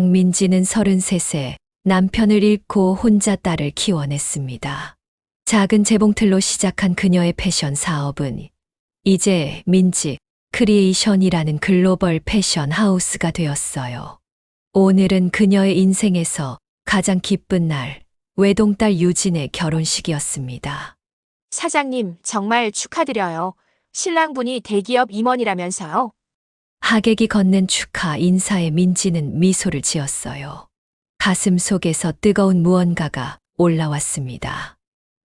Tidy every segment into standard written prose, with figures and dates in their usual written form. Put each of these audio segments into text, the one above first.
박민지는 33세, 남편을 잃고 혼자 딸을 키워냈습니다. 작은 재봉틀로 시작한 그녀의 패션 사업은 이제 민지 크리에이션이라는 글로벌 패션 하우스가 되었어요. 오늘은 그녀의 인생에서 가장 기쁜 날, 외동딸 유진의 결혼식이었습니다. 사장님, 정말 축하드려요. 신랑분이 대기업 임원이라면서요. 하객이 건넨 축하 인사에 민지는 미소를 지었어요. 가슴 속에서 뜨거운 무언가가 올라왔습니다.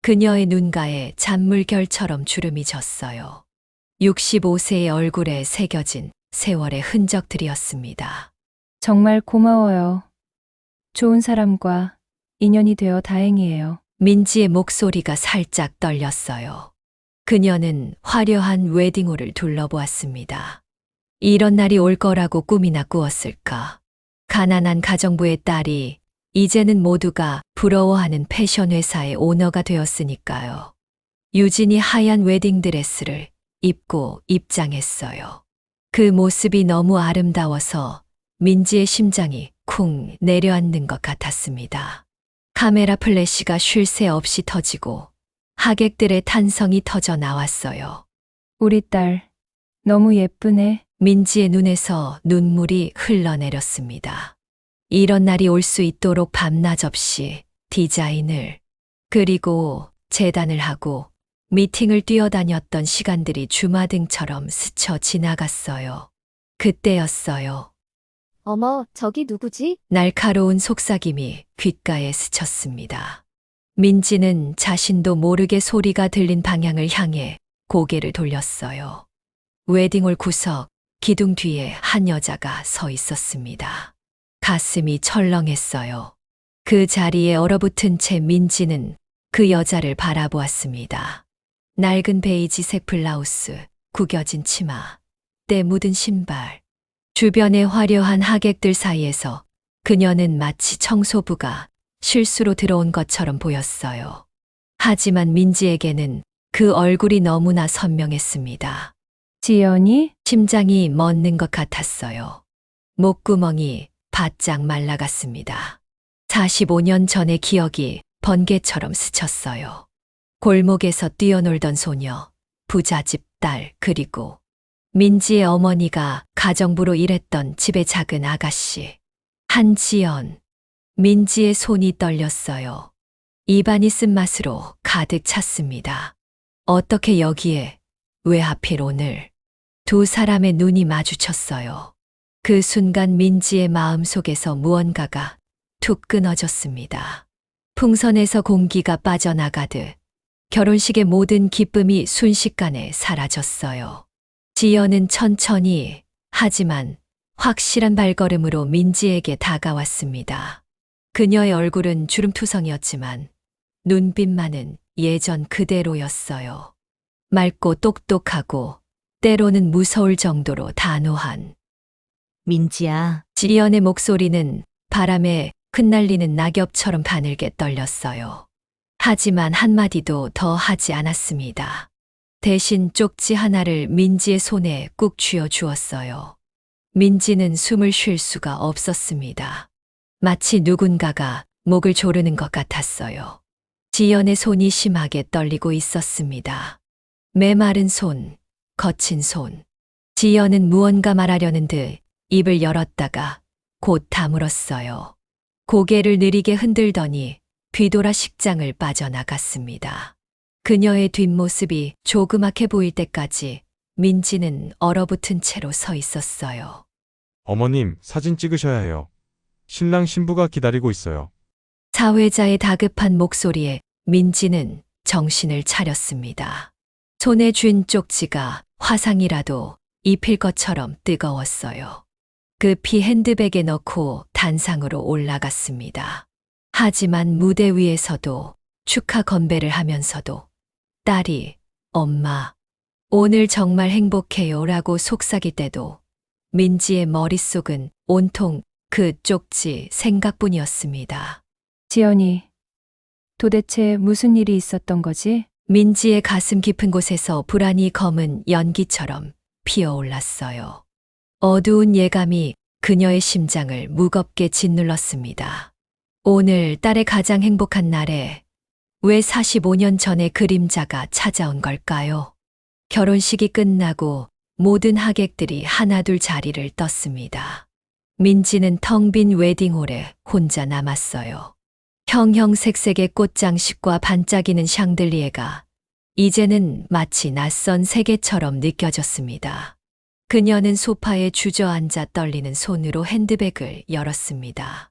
그녀의 눈가에 잔물결처럼 주름이 졌어요. 65세의 얼굴에 새겨진 세월의 흔적들이었습니다. 정말 고마워요. 좋은 사람과 인연이 되어 다행이에요. 민지의 목소리가 살짝 떨렸어요. 그녀는 화려한 웨딩홀을 둘러보았습니다. 이런 날이 올 거라고 꿈이나 꾸었을까. 가난한 가정부의 딸이 이제는 모두가 부러워하는 패션 회사의 오너가 되었으니까요. 유진이 하얀 웨딩드레스를 입고 입장했어요. 그 모습이 너무 아름다워서 민지의 심장이 쿵 내려앉는 것 같았습니다. 카메라 플래시가 쉴 새 없이 터지고 하객들의 탄성이 터져 나왔어요. 우리 딸, 너무 예쁘네. 민지의 눈에서 눈물이 흘러내렸습니다. 이런 날이 올 수 있도록 밤낮 없이 디자인을, 그리고 재단을 하고 미팅을 뛰어다녔던 시간들이 주마등처럼 스쳐 지나갔어요. 그때였어요. 어머, 저기 누구지? 날카로운 속삭임이 귓가에 스쳤습니다. 민지는 자신도 모르게 소리가 들린 방향을 향해 고개를 돌렸어요. 웨딩홀 구석 기둥 뒤에 한 여자가 서 있었습니다. 가슴이 철렁했어요. 그 자리에 얼어붙은 채 민지는 그 여자를 바라보았습니다. 낡은 베이지색 블라우스, 구겨진 치마, 때 묻은 신발. 주변의 화려한 하객들 사이에서 그녀는 마치 청소부가 실수로 들어온 것처럼 보였어요. 하지만 민지에게는 그 얼굴이 너무나 선명했습니다. 지연이? 심장이 멎는 것 같았어요. 목구멍이 바짝 말라갔습니다. 45년 전의 기억이 번개처럼 스쳤어요. 골목에서 뛰어놀던 소녀, 부잣집 딸, 그리고 민지의 어머니가 가정부로 일했던 집의 작은 아가씨. 한지연. 민지의 손이 떨렸어요. 입안이 쓴맛으로 가득 찼습니다. 어떻게 여기에, 왜 하필 오늘? 두 사람의 눈이 마주쳤어요. 그 순간 민지의 마음속에서 무언가가 툭 끊어졌습니다. 풍선에서 공기가 빠져나가듯 결혼식의 모든 기쁨이 순식간에 사라졌어요. 지연은 천천히, 하지만 확실한 발걸음으로 민지에게 다가왔습니다. 그녀의 얼굴은 주름투성이었지만 눈빛만은 예전 그대로였어요. 맑고 똑똑하고 때로는 무서울 정도로 단호한. 민지야, 지연의 목소리는 바람에 흩날리는 낙엽처럼 가늘게 떨렸어요. 하지만 한마디도 더 하지 않았습니다. 대신 쪽지 하나를 민지의 손에 꾹 쥐어 주었어요. 민지는 숨을 쉴 수가 없었습니다. 마치 누군가가 목을 조르는 것 같았어요. 지연의 손이 심하게 떨리고 있었습니다. 메마른 손, 거친 손. 지연은 무언가 말하려는 듯 입을 열었다가 곧 다물었어요. 고개를 느리게 흔들더니 뒤돌아 식장을 빠져나갔습니다. 그녀의 뒷모습이 조그맣게 보일 때까지 민지는 얼어붙은 채로 서 있었어요. 어머님, 사진 찍으셔야 해요. 신랑 신부가 기다리고 있어요. 사회자의 다급한 목소리에 민지는 정신을 차렸습니다. 손에 쥔 쪽지가 화상이라도 입힐 것처럼 뜨거웠어요. 급히 핸드백에 넣고 단상으로 올라갔습니다. 하지만 무대 위에서도 축하 건배를 하면서도 딸이 엄마, 오늘 정말 행복해요 라고 속삭일 때도 민지의 머릿속은 온통 그 쪽지 생각뿐이었습니다. 지연이, 도대체 무슨 일이 있었던 거지? 민지의 가슴 깊은 곳에서 불안이 검은 연기처럼 피어올랐어요. 어두운 예감이 그녀의 심장을 무겁게 짓눌렀습니다. 오늘 딸의 가장 행복한 날에 왜 45년 전의 그림자가 찾아온 걸까요? 결혼식이 끝나고 모든 하객들이 하나둘 자리를 떴습니다. 민지는 텅 빈 웨딩홀에 혼자 남았어요. 형형색색의 꽃장식과 반짝이는 샹들리에가 이제는 마치 낯선 세계처럼 느껴졌습니다. 그녀는 소파에 주저앉아 떨리는 손으로 핸드백을 열었습니다.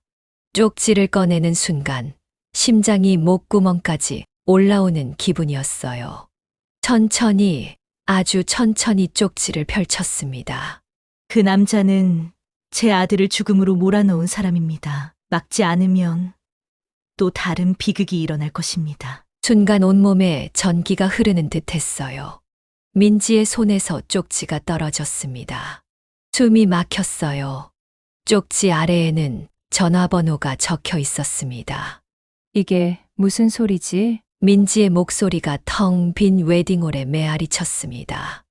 쪽지를 꺼내는 순간 심장이 목구멍까지 올라오는 기분이었어요. 천천히, 아주 천천히 쪽지를 펼쳤습니다. 그 남자는 제 아들을 죽음으로 몰아넣은 사람입니다. 막지 않으면 또 다른 비극이 일어날 것입니다. 순간 온몸에 전기가 흐르는 듯 했어요. 민지의 손에서 쪽지가 떨어졌습니다. 숨이 막혔어요. 쪽지 아래에는 전화번호가 적혀 있었습니다. 이게 무슨 소리지? 민지의 목소리가 텅 빈 웨딩홀에 메아리 쳤습니다.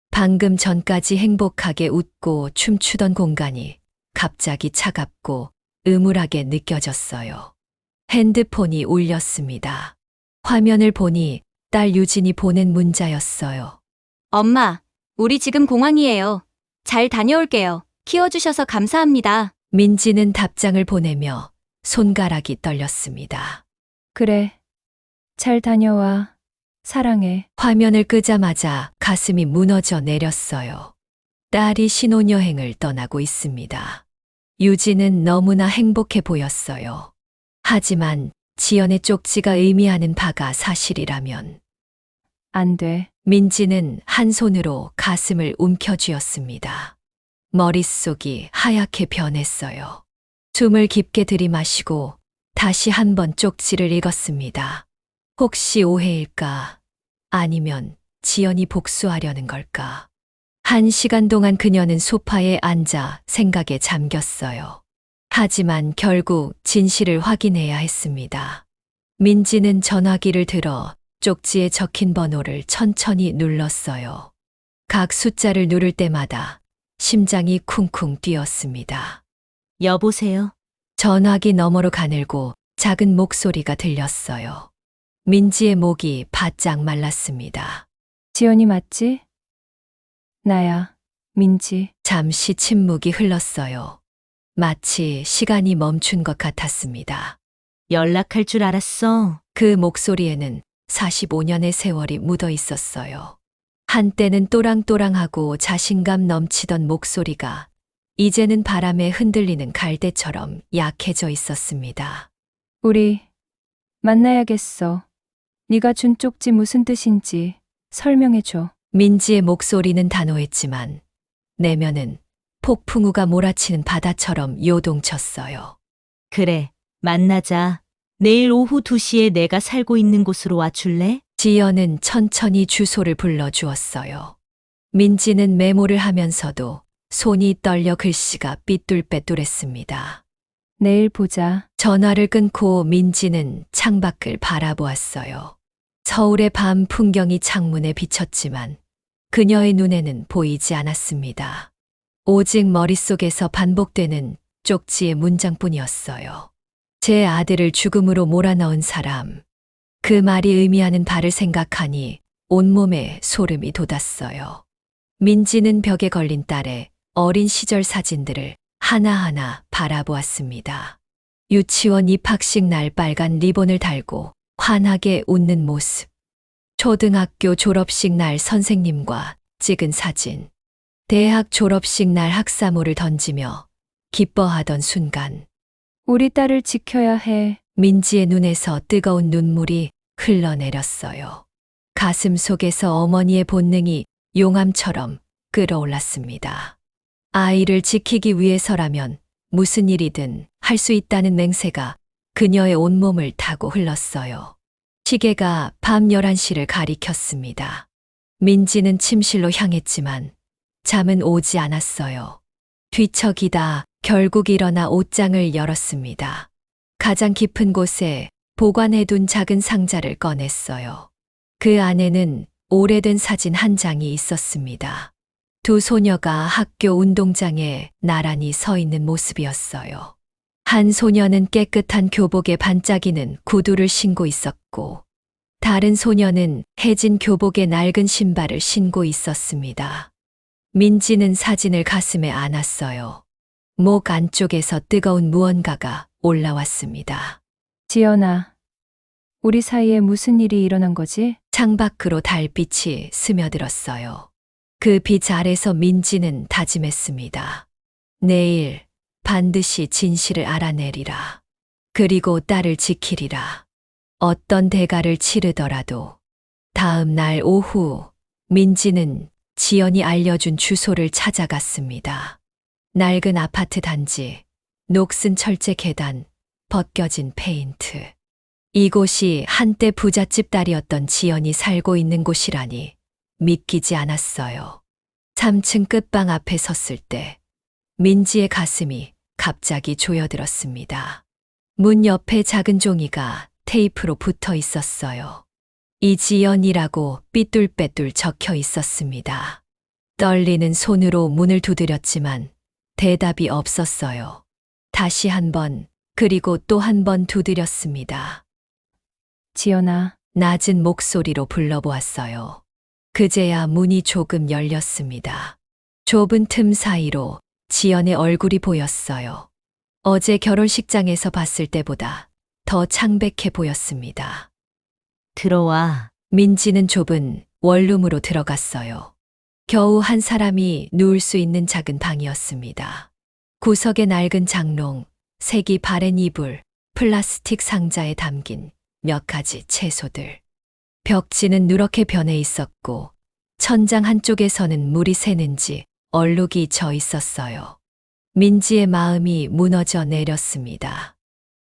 방금 전까지 행복하게 웃고 춤추던 공간이 갑자기 차갑고 음울하게 느껴졌어요. 핸드폰이 울렸습니다. 화면을 보니 딸 유진이 보낸 문자였어요. 엄마, 우리 지금 공항이에요. 잘 다녀올게요. 키워주셔서 감사합니다. 민지는 답장을 보내며 손가락이 떨렸습니다. 그래. 잘 다녀와. 사랑해. 화면을 끄자마자 가슴이 무너져 내렸어요. 딸이 신혼여행을 떠나고 있습니다. 유진은 너무나 행복해 보였어요. 하지만 지연의 쪽지가 의미하는 바가 사실이라면 안 돼. 민지는 한 손으로 가슴을 움켜쥐었습니다. 머릿속이 하얗게 변했어요. 숨을 깊게 들이마시고 다시 한번 쪽지를 읽었습니다. 혹시 오해일까? 아니면 지연이 복수하려는 걸까? 1시간 동안 그녀는 소파에 앉아 생각에 잠겼어요. 하지만 결국 진실을 확인해야 했습니다. 민지는 전화기를 들어 쪽지에 적힌 번호를 천천히 눌렀어요. 각 숫자를 누를 때마다 심장이 쿵쿵 뛰었습니다. 여보세요? 전화기 너머로 가늘고 작은 목소리가 들렸어요. 민지의 목이 바짝 말랐습니다. 지연이 맞지? 나야. 민지. 잠시 침묵이 흘렀어요. 마치 시간이 멈춘 것 같았습니다. 연락할 줄 알았어. 그 목소리에는 45년의 세월이 묻어 있었어요. 한때는 또랑또랑하고 자신감 넘치던 목소리가 이제는 바람에 흔들리는 갈대처럼 약해져 있었습니다. 우리 만나야겠어. 네가 준 쪽지 무슨 뜻인지 설명해줘. 민지의 목소리는 단호했지만 내면은 폭풍우가 몰아치는 바다처럼 요동쳤어요. 그래, 만나자. 내일 오후 2시에 내가 살고 있는 곳으로 와줄래? 지연은 천천히 주소를 불러주었어요. 민지는 메모를 하면서도 손이 떨려 글씨가 삐뚤빼뚤했습니다. 내일 보자. 전화를 끊고 민지는 창밖을 바라보았어요. 서울의 밤 풍경이 창문에 비쳤지만 그녀의 눈에는 보이지 않았습니다. 오직 머릿속에서 반복되는 쪽지의 문장뿐이었어요. 제 아들을 죽음으로 몰아넣은 사람. 그 말이 의미하는 바를 생각하니 온몸에 소름이 돋았어요. 민지는 벽에 걸린 딸의 어린 시절 사진들을 하나하나 바라보았습니다. 유치원 입학식 날 빨간 리본을 달고 환하게 웃는 모습. 초등학교 졸업식 날 선생님과 찍은 사진. 대학 졸업식 날 학사모를 던지며 기뻐하던 순간. 우리 딸을 지켜야 해. 민지의 눈에서 뜨거운 눈물이 흘러내렸어요. 가슴 속에서 어머니의 본능이 용암처럼 끌어올랐습니다. 아이를 지키기 위해서라면 무슨 일이든 할 수 있다는 맹세가 그녀의 온몸을 타고 흘렀어요. 시계가 밤 11시를 가리켰습니다. 민지는 침실로 향했지만 잠은 오지 않았어요. 뒤척이다 결국 일어나 옷장을 열었습니다. 가장 깊은 곳에 보관해둔 작은 상자를 꺼냈어요. 그 안에는 오래된 사진 한 장이 있었습니다. 두 소녀가 학교 운동장에 나란히 서 있는 모습이었어요. 한 소녀는 깨끗한 교복에 반짝이는 구두를 신고 있었고, 다른 소녀는 해진 교복에 낡은 신발을 신고 있었습니다. 민지는 사진을 가슴에 안았어요. 목 안쪽에서 뜨거운 무언가가 올라왔습니다. 지연아, 우리 사이에 무슨 일이 일어난 거지? 창밖으로 달빛이 스며들었어요. 그 빛 아래서 민지는 다짐했습니다. 내일 반드시 진실을 알아내리라. 그리고 딸을 지키리라. 어떤 대가를 치르더라도. 다음 날 오후 민지는 지연이 알려준 주소를 찾아갔습니다. 낡은 아파트 단지, 녹슨 철제 계단, 벗겨진 페인트. 이곳이 한때 부잣집 딸이었던 지연이 살고 있는 곳이라니 믿기지 않았어요. 3층 끝방 앞에 섰을 때 민지의 가슴이 갑자기 조여들었습니다. 문 옆에 작은 종이가 테이프로 붙어 있었어요. 이지연이라고 삐뚤빼뚤 적혀 있었습니다. 떨리는 손으로 문을 두드렸지만 대답이 없었어요. 다시 한 번, 그리고 또 한 번 두드렸습니다. 지연아, 낮은 목소리로 불러보았어요. 그제야 문이 조금 열렸습니다. 좁은 틈 사이로 지연의 얼굴이 보였어요. 어제 결혼식장에서 봤을 때보다 더 창백해 보였습니다. 들어와. 민지는 좁은 원룸으로 들어갔어요. 겨우 한 사람이 누울 수 있는 작은 방이었습니다. 구석에 낡은 장롱, 색이 바랜 이불, 플라스틱 상자에 담긴 몇 가지 채소들. 벽지는 누렇게 변해 있었고 천장 한쪽에서는 물이 새는지 얼룩이 져 있었어요. 민지의 마음이 무너져 내렸습니다.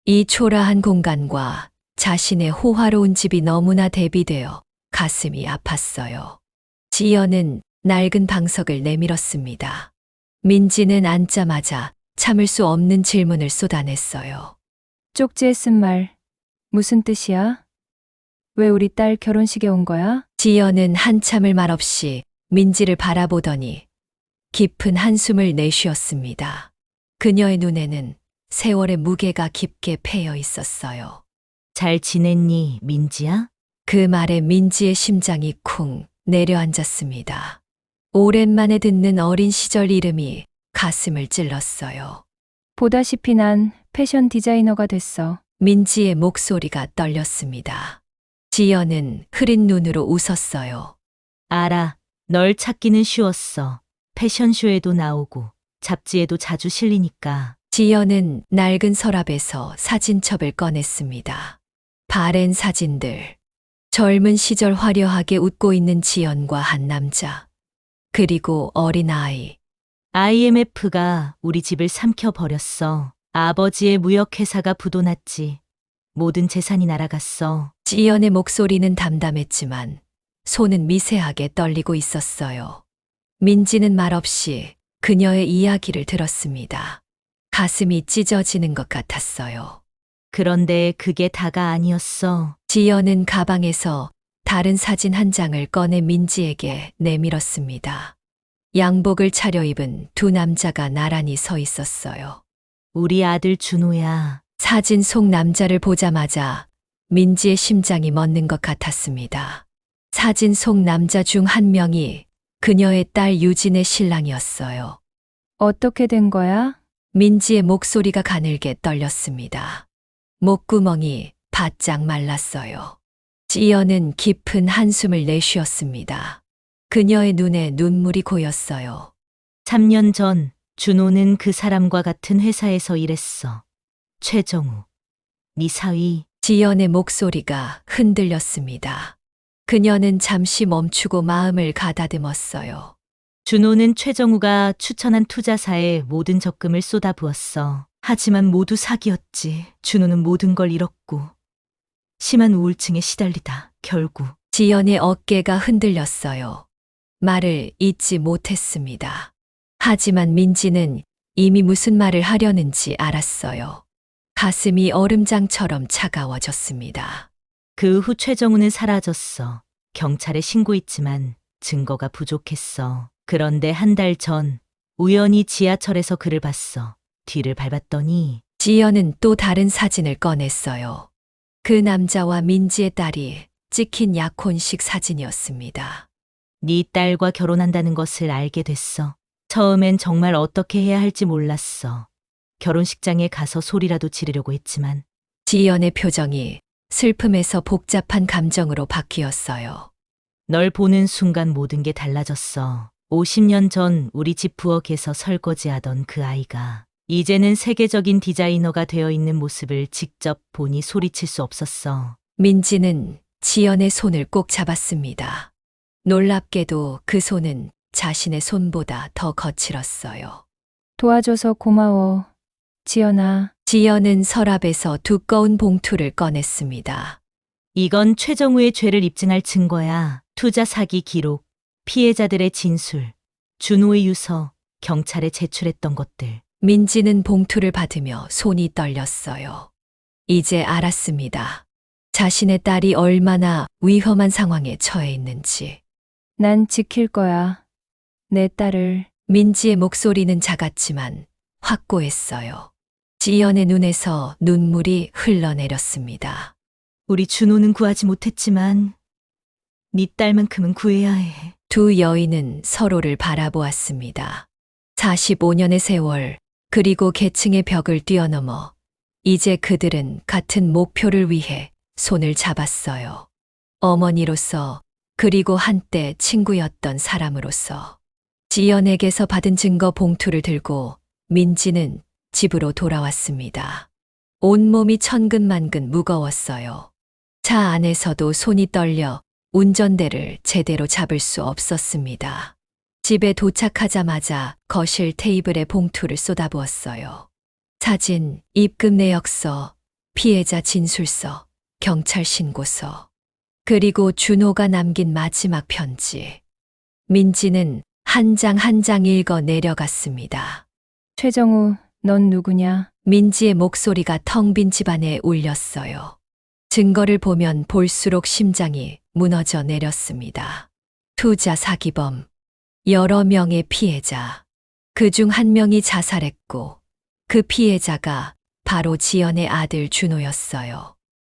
이 초라한 공간과 자신의 호화로운 집이 너무나 대비되어 가슴이 아팠어요. 지연은 낡은 방석을 내밀었습니다. 민지는 앉자마자 참을 수 없는 질문을 쏟아냈어요. 쪽지에 쓴 말, 무슨 뜻이야? 왜 우리 딸 결혼식에 온 거야? 지연은 한참을 말없이 민지를 바라보더니 깊은 한숨을 내쉬었습니다. 그녀의 눈에는 세월의 무게가 깊게 패여 있었어요. 잘 지냈니, 민지야? 그 말에 민지의 심장이 쿵 내려앉았습니다. 오랜만에 듣는 어린 시절 이름이 가슴을 찔렀어요. 보다시피 난 패션 디자이너가 됐어. 민지의 목소리가 떨렸습니다. 지연은 흐린 눈으로 웃었어요. 알아. 널 찾기는 쉬웠어. 패션쇼에도 나오고 잡지에도 자주 실리니까. 지연은 낡은 서랍에서 사진첩을 꺼냈습니다. 바랜 사진들. 젊은 시절 화려하게 웃고 있는 지연과 한 남자. 그리고 어린아이. IMF가 우리 집을 삼켜버렸어. 아버지의 무역회사가 부도났지. 모든 재산이 날아갔어. 지연의 목소리는 담담했지만 손은 미세하게 떨리고 있었어요. 민지는 말없이 그녀의 이야기를 들었습니다. 가슴이 찢어지는 것 같았어요. 그런데 그게 다가 아니었어. 지연은 가방에서 다른 사진 한 장을 꺼내 민지에게 내밀었습니다. 양복을 차려입은 두 남자가 나란히 서 있었어요. 우리 아들 준호야. 사진 속 남자를 보자마자 민지의 심장이 멎는 것 같았습니다. 사진 속 남자 중 한 명이 그녀의 딸 유진의 신랑이었어요. 어떻게 된 거야? 민지의 목소리가 가늘게 떨렸습니다. 목구멍이 바짝 말랐어요. 지연은 깊은 한숨을 내쉬었습니다. 그녀의 눈에 눈물이 고였어요. 3년 전 준호는 그 사람과 같은 회사에서 일했어. 최정우. 네 사위. 지연의 목소리가 흔들렸습니다. 그녀는 잠시 멈추고 마음을 가다듬었어요. 준호는 최정우가 추천한 투자사에 모든 적금을 쏟아부었어. 하지만 모두 사기였지. 준호는 모든 걸 잃었고 심한 우울증에 시달리다 결국. 지연의 어깨가 흔들렸어요. 말을 잇지 못했습니다. 하지만 민지는 이미 무슨 말을 하려는지 알았어요. 가슴이 얼음장처럼 차가워졌습니다. 그 후 최정우는 사라졌어. 경찰에 신고했지만 증거가 부족했어. 그런데 한 달 전 우연히 지하철에서 그를 봤어. 뒤를 밟았더니 지연은 또 다른 사진을 꺼냈어요. 그 남자와 민지의 딸이 찍힌 약혼식 사진이었습니다. 네 딸과 결혼한다는 것을 알게 됐어. 처음엔 정말 어떻게 해야 할지 몰랐어. 결혼식장에 가서 소리라도 지르려고 했지만 지연의 표정이 슬픔에서 복잡한 감정으로 바뀌었어요. 널 보는 순간 모든 게 달라졌어. 50년 전 우리 집 부엌에서 설거지하던 그 아이가 이제는 세계적인 디자이너가 되어 있는 모습을 직접 보니 소리칠 수 없었어. 민지는 지연의 손을 꼭 잡았습니다. 놀랍게도 그 손은 자신의 손보다 더 거칠었어요. 도와줘서 고마워. 지연아, 지연은 서랍에서 두꺼운 봉투를 꺼냈습니다. 이건 최정우의 죄를 입증할 증거야. 투자 사기 기록, 피해자들의 진술, 준호의 유서, 경찰에 제출했던 것들. 민지는 봉투를 받으며 손이 떨렸어요. 이제 알았습니다. 자신의 딸이 얼마나 위험한 상황에 처해 있는지. 난 지킬 거야. 내 딸을. 민지의 목소리는 작았지만 확고했어요. 지연의 눈에서 눈물이 흘러내렸습니다. 우리 준호는 구하지 못했지만 네 딸만큼은 구해야 해. 두 여인은 서로를 바라보았습니다. 45년의 세월, 그리고 계층의 벽을 뛰어넘어 이제 그들은 같은 목표를 위해 손을 잡았어요. 어머니로서, 그리고 한때 친구였던 사람으로서. 지연에게서 받은 증거 봉투를 들고 민지는 집으로 돌아왔습니다. 온몸이 천근만근 무거웠어요. 차 안에서도 손이 떨려 운전대를 제대로 잡을 수 없었습니다. 집에 도착하자마자 거실 테이블에 봉투를 쏟아부었어요. 사진, 입금 내역서, 피해자 진술서, 경찰 신고서, 그리고 준호가 남긴 마지막 편지. 민지는 한 장 한 장 읽어 내려갔습니다. 최정우, 넌 누구냐? 민지의 목소리가 텅 빈 집안에 울렸어요. 증거를 보면 볼수록 심장이 무너져 내렸습니다. 투자 사기범, 여러 명의 피해자, 그중 한 명이 자살했고 그 피해자가 바로 지연의 아들 준호였어요.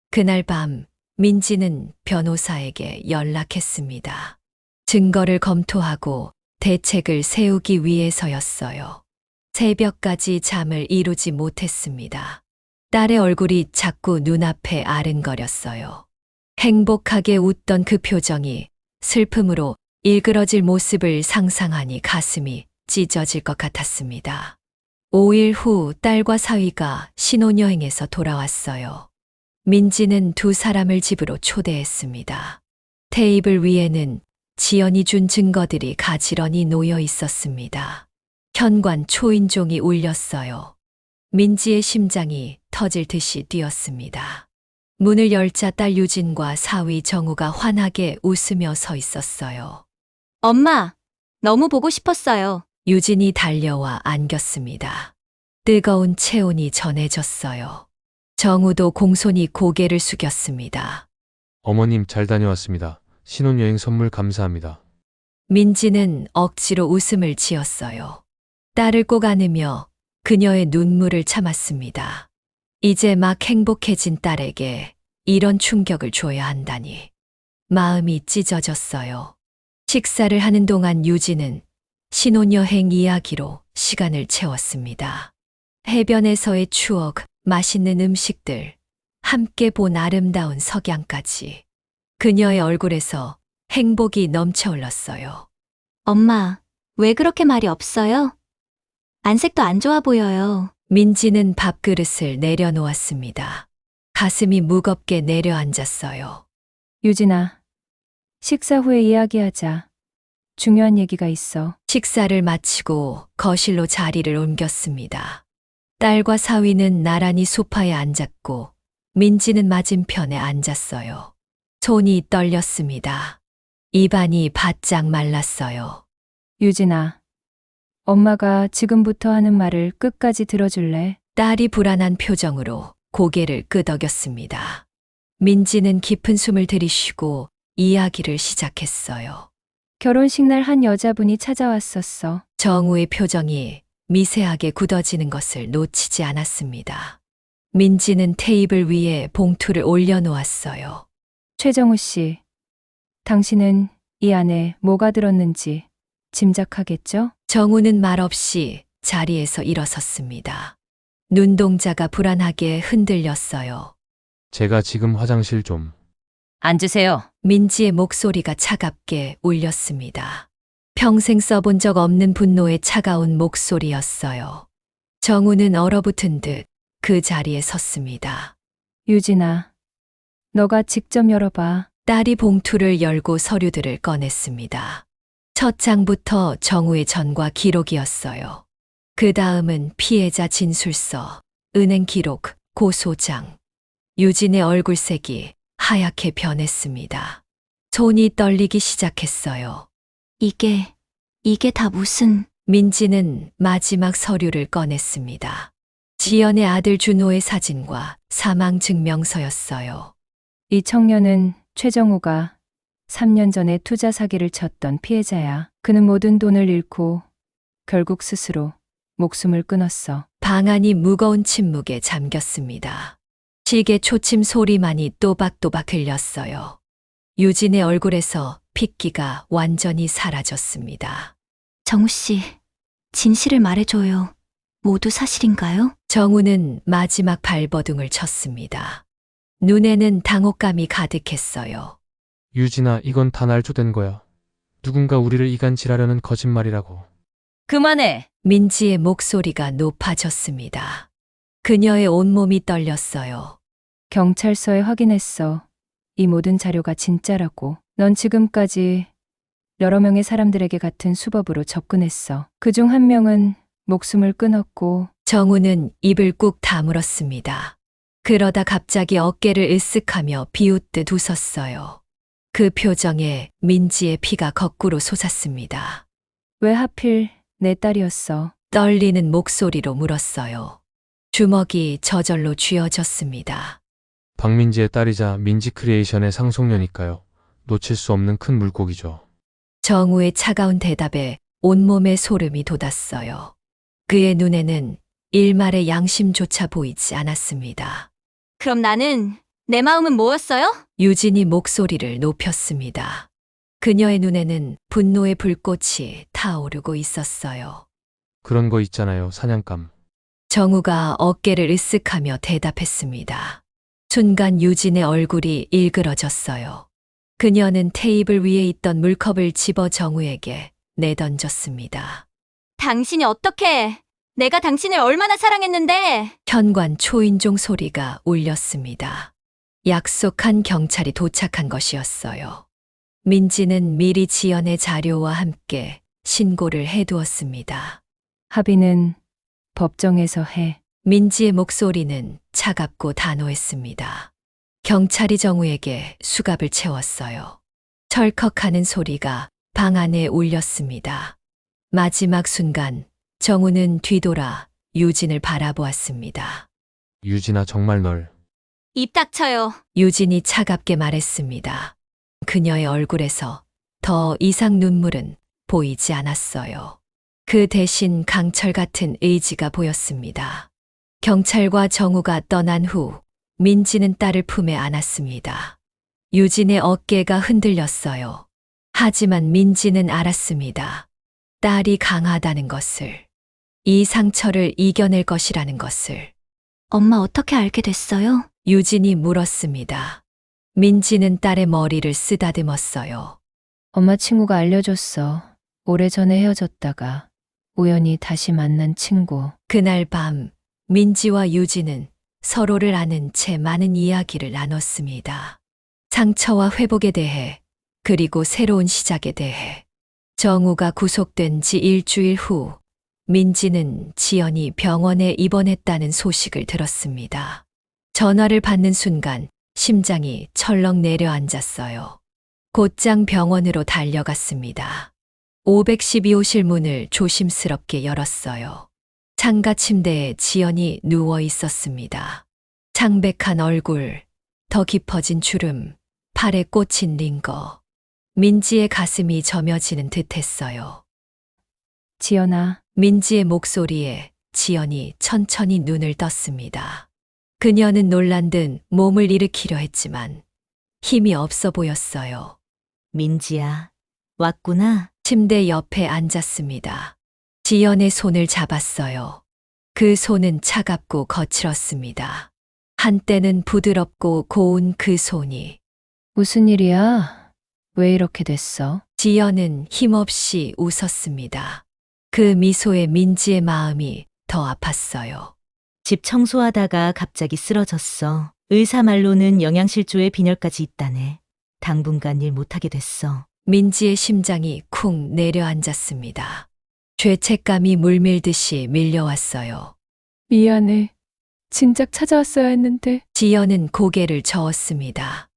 그날 밤 민지는 변호사에게 연락했습니다. 증거를 검토하고 대책을 세우기 위해서였어요. 새벽까지 잠을 이루지 못했습니다. 딸의 얼굴이 자꾸 눈앞에 아른거렸어요. 행복하게 웃던 그 표정이 슬픔으로 일그러질 모습을 상상하니 가슴이 찢어질 것 같았습니다. 5일 후 딸과 사위가 신혼여행에서 돌아왔어요. 민지는 두 사람을 집으로 초대했습니다. 테이블 위에는 지연이 준 증거들이 가지런히 놓여 있었습니다. 현관 초인종이 울렸어요. 민지의 심장이 터질 듯이 뛰었습니다. 문을 열자 딸 유진과 사위 정우가 환하게 웃으며 서 있었어요. 엄마, 너무 보고 싶었어요. 유진이 달려와 안겼습니다. 뜨거운 체온이 전해졌어요. 정우도 공손히 고개를 숙였습니다. 어머님 잘 다녀왔습니다. 신혼여행 선물 감사합니다. 민지는 억지로 웃음을 지었어요. 딸을 꼭 안으며 그녀의 눈물을 참았습니다. 이제 막 행복해진 딸에게 이런 충격을 줘야 한다니. 마음이 찢어졌어요. 식사를 하는 동안 유진은 신혼여행 이야기로 시간을 채웠습니다. 해변에서의 추억, 맛있는 음식들, 함께 본 아름다운 석양까지. 그녀의 얼굴에서 행복이 넘쳐 흘렀어요. 엄마, 왜 그렇게 말이 없어요? 안색도 안 좋아 보여요. 민지는 밥그릇을 내려놓았습니다. 가슴이 무겁게 내려앉았어요. 유진아, 식사 후에 이야기하자. 중요한 얘기가 있어. 식사를 마치고 거실로 자리를 옮겼습니다. 딸과 사위는 나란히 소파에 앉았고 민지는 맞은편에 앉았어요. 손이 떨렸습니다. 입안이 바짝 말랐어요. 유진아, 엄마가 지금부터 하는 말을 끝까지 들어줄래? 딸이 불안한 표정으로 고개를 끄덕였습니다. 민지는 깊은 숨을 들이쉬고 이야기를 시작했어요. 결혼식 날 한 여자분이 찾아왔었어. 정우의 표정이 미세하게 굳어지는 것을 놓치지 않았습니다. 민지는 테이블 위에 봉투를 올려놓았어요. 최정우 씨, 당신은 이 안에 뭐가 들었는지 짐작하겠죠? 정우는 말없이 자리에서 일어섰습니다. 눈동자가 불안하게 흔들렸어요. 제가 지금 화장실 좀. 앉으세요. 민지의 목소리가 차갑게 울렸습니다. 평생 써본 적 없는 분노의 차가운 목소리였어요. 정우는 얼어붙은 듯 그 자리에 섰습니다. 유진아, 너가 직접 열어봐. 딸이 봉투를 열고 서류들을 꺼냈습니다. 첫 장부터 정우의 전과 기록이었어요. 그 다음은 피해자 진술서, 은행 기록, 고소장. 유진의 얼굴색이 하얗게 변했습니다. 손이 떨리기 시작했어요. 이게 다 무슨... 민지는 마지막 서류를 꺼냈습니다. 지연의 아들 준호의 사진과 사망 증명서였어요. 이 청년은 최정우가 3년 전에 투자 사기를 쳤던 피해자야. 그는 모든 돈을 잃고 결국 스스로 목숨을 끊었어. 방 안이 무거운 침묵에 잠겼습니다. 시계 초침 소리만이 또박또박 들렸어요. 유진의 얼굴에서 핏기가 완전히 사라졌습니다. 정우 씨, 진실을 말해줘요. 모두 사실인가요? 정우는 마지막 발버둥을 쳤습니다. 눈에는 당혹감이 가득했어요. 유진아, 이건 다 날조된 거야. 누군가 우리를 이간질하려는 거짓말이라고. 그만해. 민지의 목소리가 높아졌습니다. 그녀의 온몸이 떨렸어요. 경찰서에 확인했어. 이 모든 자료가 진짜라고. 넌 지금까지 여러 명의 사람들에게 같은 수법으로 접근했어. 그중 한 명은 목숨을 끊었고 정우는 입을 꾹 다물었습니다. 그러다 갑자기 어깨를 으쓱하며 비웃듯 웃었어요. 그 표정에 민지의 피가 거꾸로 솟았습니다. 왜 하필 내 딸이었어? 떨리는 목소리로 물었어요. 주먹이 저절로 쥐어졌습니다. 박민지의 딸이자 민지 크리에이션의 상속녀니까요. 놓칠 수 없는 큰 물고기죠. 정우의 차가운 대답에 온몸에 소름이 돋았어요. 그의 눈에는 일말의 양심조차 보이지 않았습니다. 그럼 내 마음은 뭐였어요? 유진이 목소리를 높였습니다. 그녀의 눈에는 분노의 불꽃이 타오르고 있었어요. 그런 거 있잖아요, 사냥감. 정우가 어깨를 으쓱하며 대답했습니다. 순간 유진의 얼굴이 일그러졌어요. 그녀는 테이블 위에 있던 물컵을 집어 정우에게 내던졌습니다. 당신이 어떻게... 내가 당신을 얼마나 사랑했는데... 현관 초인종 소리가 울렸습니다. 약속한 경찰이 도착한 것이었어요. 민지는 미리 지연의 자료와 함께 신고를 해두었습니다. 합의는 법정에서 해. 민지의 목소리는 차갑고 단호했습니다. 경찰이 정우에게 수갑을 채웠어요. 철컥하는 소리가 방 안에 울렸습니다. 마지막 순간 정우는 뒤돌아 유진을 바라보았습니다. 유진아, 정말 널. 입 닥쳐요. 유진이 차갑게 말했습니다. 그녀의 얼굴에서 더 이상 눈물은 보이지 않았어요. 그 대신 강철 같은 의지가 보였습니다. 경찰과 정우가 떠난 후 민지는 딸을 품에 안았습니다. 유진의 어깨가 흔들렸어요. 하지만 민지는 알았습니다. 딸이 강하다는 것을, 이 상처를 이겨낼 것이라는 것을. 엄마 어떻게 알게 됐어요? 유진이 물었습니다. 민지는 딸의 머리를 쓰다듬었어요. 엄마 친구가 알려줬어. 오래전에 헤어졌다가 우연히 다시 만난 친구. 그날 밤 민지와 유진은 서로를 아는 채 많은 이야기를 나눴습니다. 상처와 회복에 대해, 그리고 새로운 시작에 대해. 정우가 구속된 지 일주일 후 민지는 지연이 병원에 입원했다는 소식을 들었습니다. 전화를 받는 순간 심장이 철렁 내려앉았어요. 곧장 병원으로 달려갔습니다. 512호실 문을 조심스럽게 열었어요. 창가 침대에 지연이 누워 있었습니다. 창백한 얼굴, 더 깊어진 주름, 팔에 꽂힌 링거. 민지의 가슴이 저며지는 듯 했어요. 지연아, 민지의 목소리에 지연이 천천히 눈을 떴습니다. 그녀는 놀란 듯 몸을 일으키려 했지만 힘이 없어 보였어요. 민지야, 왔구나. 침대 옆에 앉았습니다. 지연의 손을 잡았어요. 그 손은 차갑고 거칠었습니다. 한때는 부드럽고 고운 그 손이. 무슨 일이야? 왜 이렇게 됐어? 지연은 힘없이 웃었습니다. 그 미소에 민지의 마음이 더 아팠어요. 집 청소하다가 갑자기 쓰러졌어. 의사 말로는 영양실조에 빈혈까지 있다네. 당분간 일 못하게 됐어. 민지의 심장이 쿵 내려앉았습니다. 죄책감이 물밀듯이 밀려왔어요. 미안해. 진작 찾아왔어야 했는데. 지연은 고개를 저었습니다.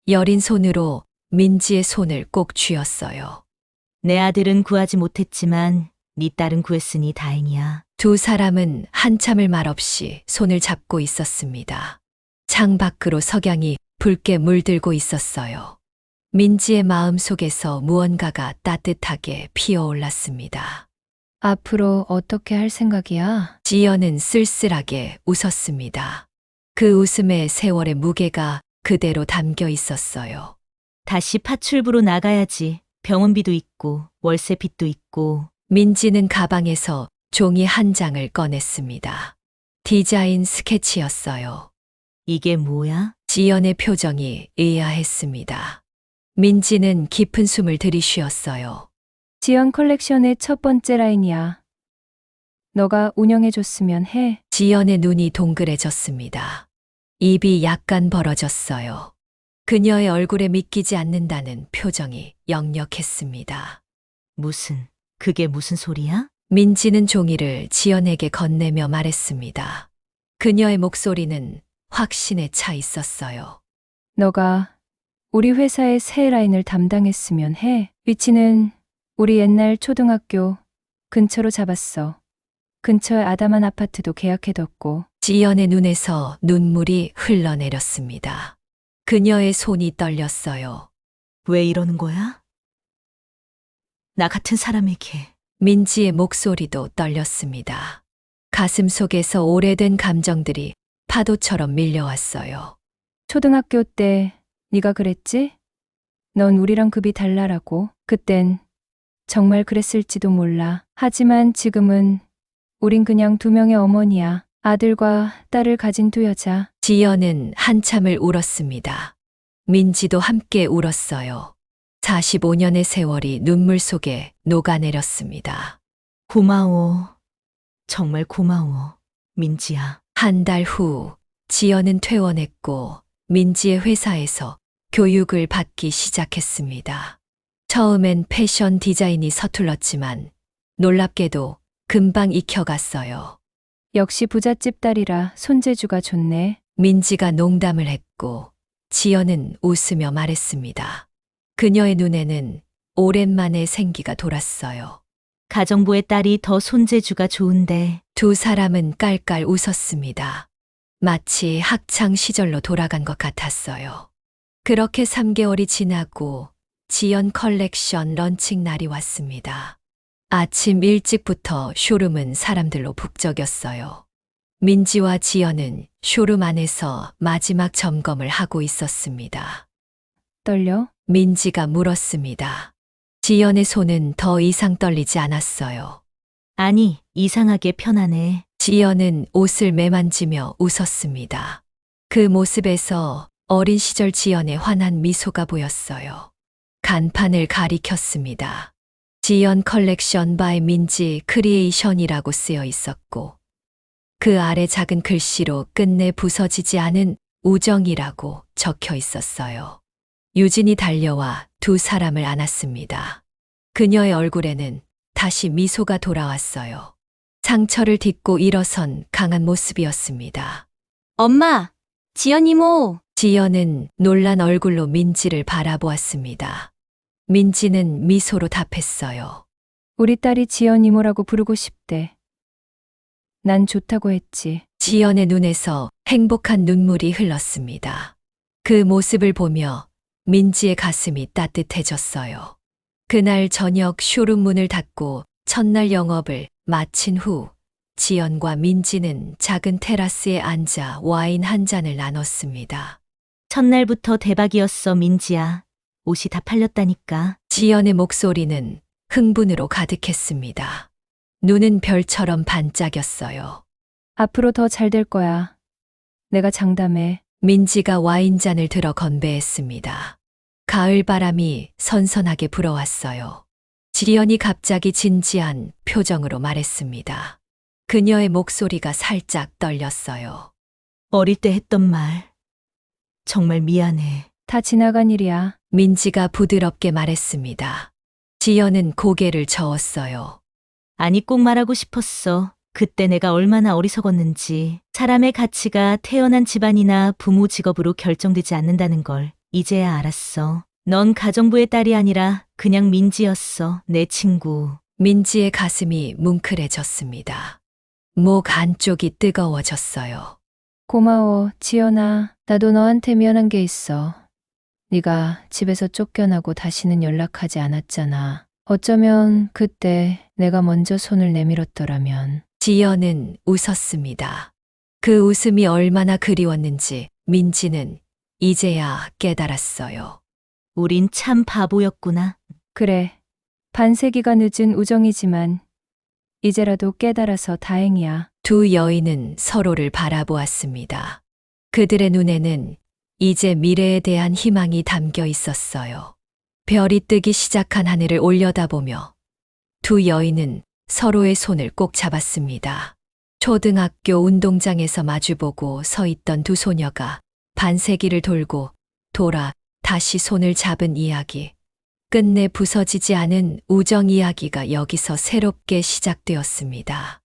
여린 손으로 민지의 손을 꼭 쥐었어요. 내 아들은 구하지 못했지만 네 딸은 구했으니 다행이야. 두 사람은 한참을 말없이 손을 잡고 있었습니다. 창 밖으로 석양이 붉게 물들고 있었어요. 민지의 마음 속에서 무언가가 따뜻하게 피어올랐습니다. 앞으로 어떻게 할 생각이야? 지연은 쓸쓸하게 웃었습니다. 그 웃음에 세월의 무게가 그대로 담겨 있었어요. 다시 파출부로 나가야지. 병원비도 있고 월세 빚도 있고. 민지는 가방에서 종이 한 장을 꺼냈습니다. 디자인 스케치였어요. 이게 뭐야? 지연의 표정이 의아했습니다. 민지는 깊은 숨을 들이쉬었어요. 지연 컬렉션의 첫 번째 라인이야. 너가 운영해줬으면 해. 지연의 눈이 동그래졌습니다. 입이 약간 벌어졌어요. 그녀의 얼굴에 믿기지 않는다는 표정이 역력했습니다. 그게 무슨 소리야? 민지는 종이를 지연에게 건네며 말했습니다. 그녀의 목소리는 확신에 차 있었어요. 너가 우리 회사의 새 라인을 담당했으면 해. 위치는 우리 옛날 초등학교 근처로 잡았어. 근처에 아담한 아파트도 계약해뒀고. 지연의 눈에서 눈물이 흘러내렸습니다. 그녀의 손이 떨렸어요. 왜 이러는 거야? 나 같은 사람에게. 민지의 목소리도 떨렸습니다. 가슴 속에서 오래된 감정들이 파도처럼 밀려왔어요. 초등학교 때 네가 그랬지? 넌 우리랑 급이 달라라고. 그땐 정말 그랬을지도 몰라. 하지만 지금은 우린 그냥 두 명의 어머니야. 아들과 딸을 가진 두 여자. 지연은 한참을 울었습니다. 민지도 함께 울었어요. 45년의 세월이 눈물 속에 녹아내렸습니다. 고마워. 정말 고마워. 민지야. 한 달 후, 지연은 퇴원했고 민지의 회사에서 교육을 받기 시작했습니다. 처음엔 패션 디자인이 서툴렀지만 놀랍게도 금방 익혀갔어요. 역시 부잣집 딸이라 손재주가 좋네. 민지가 농담을 했고 지연은 웃으며 말했습니다. 그녀의 눈에는 오랜만에 생기가 돌았어요. 가정부의 딸이 더 손재주가 좋은데. 두 사람은 깔깔 웃었습니다. 마치 학창 시절로 돌아간 것 같았어요. 그렇게 3개월이 지나고 지연 컬렉션 런칭 날이 왔습니다. 아침 일찍부터 쇼룸은 사람들로 북적였어요. 민지와 지연은 쇼룸 안에서 마지막 점검을 하고 있었습니다. 떨려? 민지가 물었습니다. 지연의 손은 더 이상 떨리지 않았어요. 아니, 이상하게 편하네. 지연은 옷을 매만지며 웃었습니다. 그 모습에서 어린 시절 지연의 환한 미소가 보였어요. 간판을 가리켰습니다. 지연 컬렉션 바이 민지 크리에이션이라고 쓰여 있었고 그 아래 작은 글씨로 끝내 부서지지 않은 우정이라고 적혀 있었어요. 유진이 달려와 두 사람을 안았습니다. 그녀의 얼굴에는 다시 미소가 돌아왔어요. 상처를 딛고 일어선 강한 모습이었습니다. 엄마, 지연 이모. 지연은 놀란 얼굴로 민지를 바라보았습니다. 민지는 미소로 답했어요. 우리 딸이 지연 이모라고 부르고 싶대. 난 좋다고 했지. 지연의 눈에서 행복한 눈물이 흘렀습니다. 그 모습을 보며 민지의 가슴이 따뜻해졌어요. 그날 저녁 쇼룸 문을 닫고 첫날 영업을 마친 후 지연과 민지는 작은 테라스에 앉아 와인 한 잔을 나눴습니다. 첫날부터 대박이었어, 민지야. 옷이 다 팔렸다니까. 지연의 목소리는 흥분으로 가득했습니다. 눈은 별처럼 반짝였어요. 앞으로 더 잘 될 거야. 내가 장담해. 민지가 와인잔을 들어 건배했습니다. 가을 바람이 선선하게 불어왔어요. 지연이 갑자기 진지한 표정으로 말했습니다. 그녀의 목소리가 살짝 떨렸어요. 어릴 때 했던 말. 정말 미안해. 다 지나간 일이야. 민지가 부드럽게 말했습니다. 지연은 고개를 저었어요. 아니, 꼭 말하고 싶었어. 그때 내가 얼마나 어리석었는지. 사람의 가치가 태어난 집안이나 부모 직업으로 결정되지 않는다는 걸 이제야 알았어. 넌 가정부의 딸이 아니라 그냥 민지였어, 내 친구. 민지의 가슴이 뭉클해졌습니다. 목 안쪽이 뜨거워졌어요. 고마워, 지연아. 나도 너한테 미안한 게 있어. 네가 집에서 쫓겨나고 다시는 연락하지 않았잖아. 어쩌면 그때 내가 먼저 손을 내밀었더라면. 지연은 웃었습니다. 그 웃음이 얼마나 그리웠는지 민지는 이제야 깨달았어요. 우린 참 바보였구나. 그래, 반세기가 늦은 우정이지만 이제라도 깨달아서 다행이야. 두 여인은 서로를 바라보았습니다. 그들의 눈에는 이제 미래에 대한 희망이 담겨 있었어요. 별이 뜨기 시작한 하늘을 올려다보며 두 여인은 서로의 손을 꼭 잡았습니다. 초등학교 운동장에서 마주보고 서 있던 두 소녀가 반세기를 돌고 돌아 다시 손을 잡은 이야기. 끝내 부서지지 않은 우정 이야기가 여기서 새롭게 시작되었습니다.